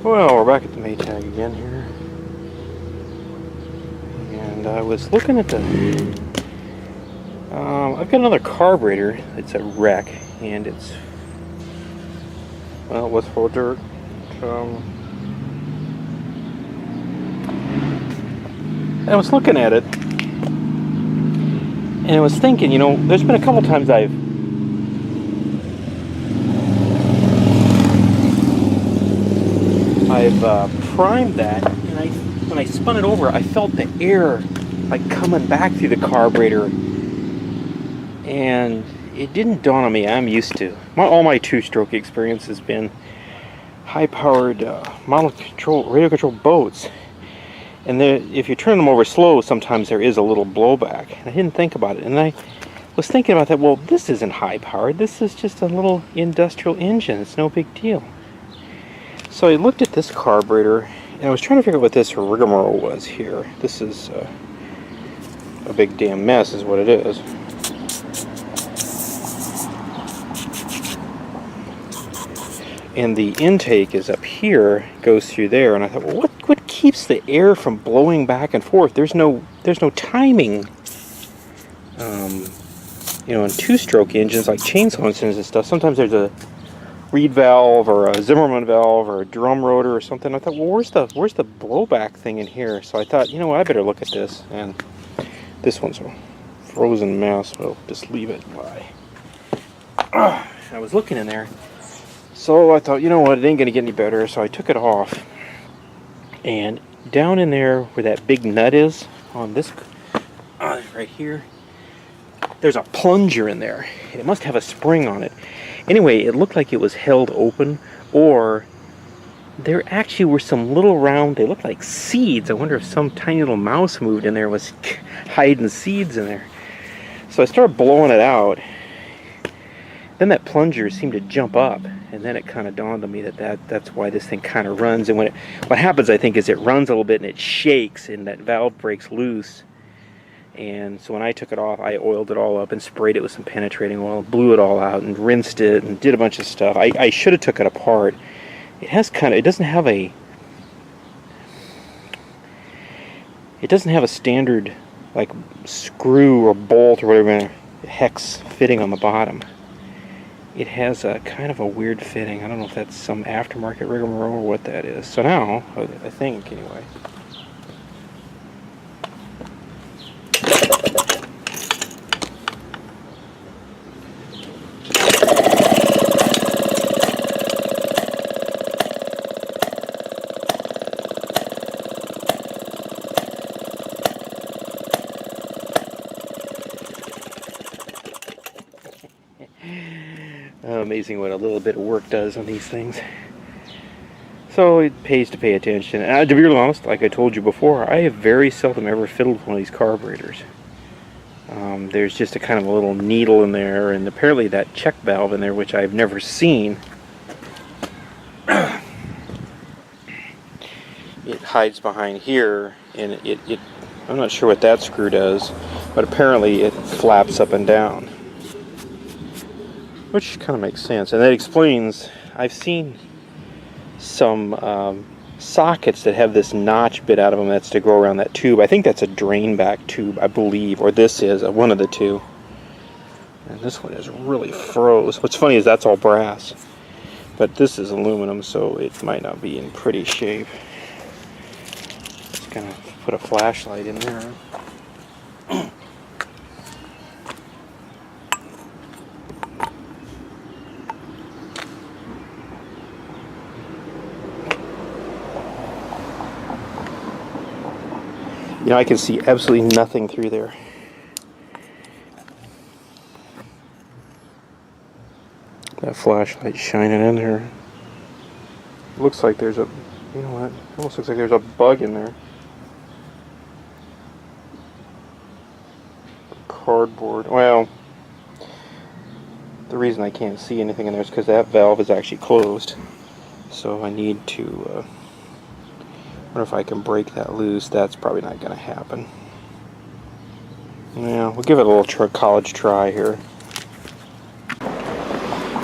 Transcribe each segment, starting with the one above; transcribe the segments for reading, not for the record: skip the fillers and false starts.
Well, we're back at the Maytag again here, and I was looking at the. I've got another carburetor. It's a wreck, and it's well, it was full of dirt. I was looking at it, and I was thinking, you know, there's been a couple times I've primed that, and when I spun it over, I felt the air like coming back through the carburetor, and it didn't dawn on me. I'm used to all my two-stroke experience has been high-powered radio control boats, and if you turn them over slow, sometimes there is a little blowback. And I didn't think about it, and I was thinking about that. Well, this isn't high-powered. This is just a little industrial engine. It's no big deal. So I looked at this carburetor, and I was trying to figure out what this rigmarole was here. This is a big damn mess is what it is. And the intake is up here, goes through there, and I thought, well, what keeps the air from blowing back and forth? There's no timing. You know, in two-stroke engines like chainsaw engines and stuff, sometimes there's a reed valve or a Zimmerman valve or a drum rotor or something. I thought, well, where's the blowback thing in here? So I thought, you know what, I better look at this. And this one's a frozen mess. We'll just leave it lie. I was looking in there, so I thought, you know what, it ain't gonna get any better. So I took it off, and down in there where that big nut is on this right here, there's a plunger in there. It must have a spring on it. Anyway, it looked like it was held open, or there actually were some little round, they looked like seeds. I wonder if some tiny little mouse moved in there, was hiding seeds in there. So I started blowing it out. Then that plunger seemed to jump up, and then it kind of dawned on me that's why this thing kind of runs. And what happens, I think, is it runs a little bit and it shakes, and that valve breaks loose. And so when I took it off, I oiled it all up and sprayed it with some penetrating oil, blew it all out and rinsed it and did a bunch of stuff. I should have took it apart. It doesn't have a standard like screw or bolt or whatever hex fitting on the bottom. It has a kind of a weird fitting. I don't know if that's some aftermarket rigmarole or what that is. So now, I think anyway. Amazing what a little bit of work does on these things. So it pays to pay attention. And to be real honest, like I told you before, I have very seldom ever fiddled with one of these carburetors. There's just a kind of a little needle in there, and apparently that check valve in there, which I've never seen. It hides behind here, and I'm not sure what that screw does, but apparently it flaps up and down. Which kind of makes sense, and that explains, I've seen some sockets that have this notch bit out of them that's to go around that tube. I think that's a drain back tube, I believe, or this is one of the two. And this one is really froze. What's funny is that's all brass, but this is aluminum, so it might not be in pretty shape. Just gonna put a flashlight in there. You know, I can see absolutely nothing through there. That flashlight shining in there. Looks like there's a, you know what, it almost looks like there's a bug in there. Cardboard. Well, the reason I can't see anything in there is because that valve is actually closed. So I need to, I wonder if I can break that loose. That's probably not going to happen. Yeah, we'll give it a little college try here.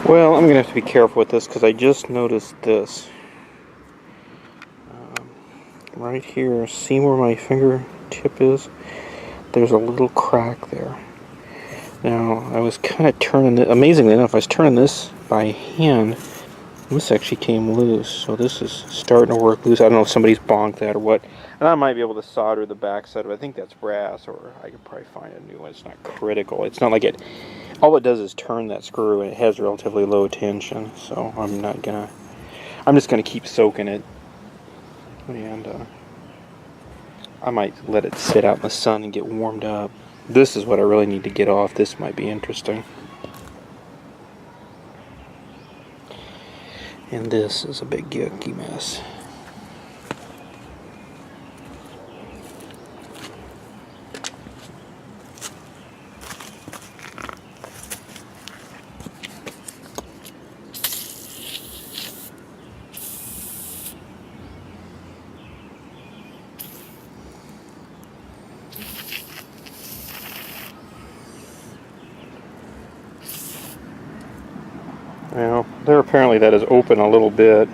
Well, I'm going to have to be careful with this because I just noticed this. right here, see where my fingertip is? There's a little crack there. Now, I was kind of turning it, amazingly enough, I was turning this by hand. This actually came loose, so this is starting to work loose. I don't know if somebody's bonked that or what. And I might be able to solder the backside of it. I think that's brass, or I could probably find a new one. It's not critical. It's not like it, all it does is turn that screw, and it has relatively low tension, so I'm just gonna keep soaking it. And I might let it sit out in the sun and get warmed up. This is what I really need to get off. This might be interesting. And this is a big yucky mess. Well, there apparently that is open a little bit.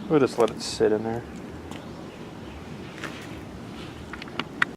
We'll just let it sit in there.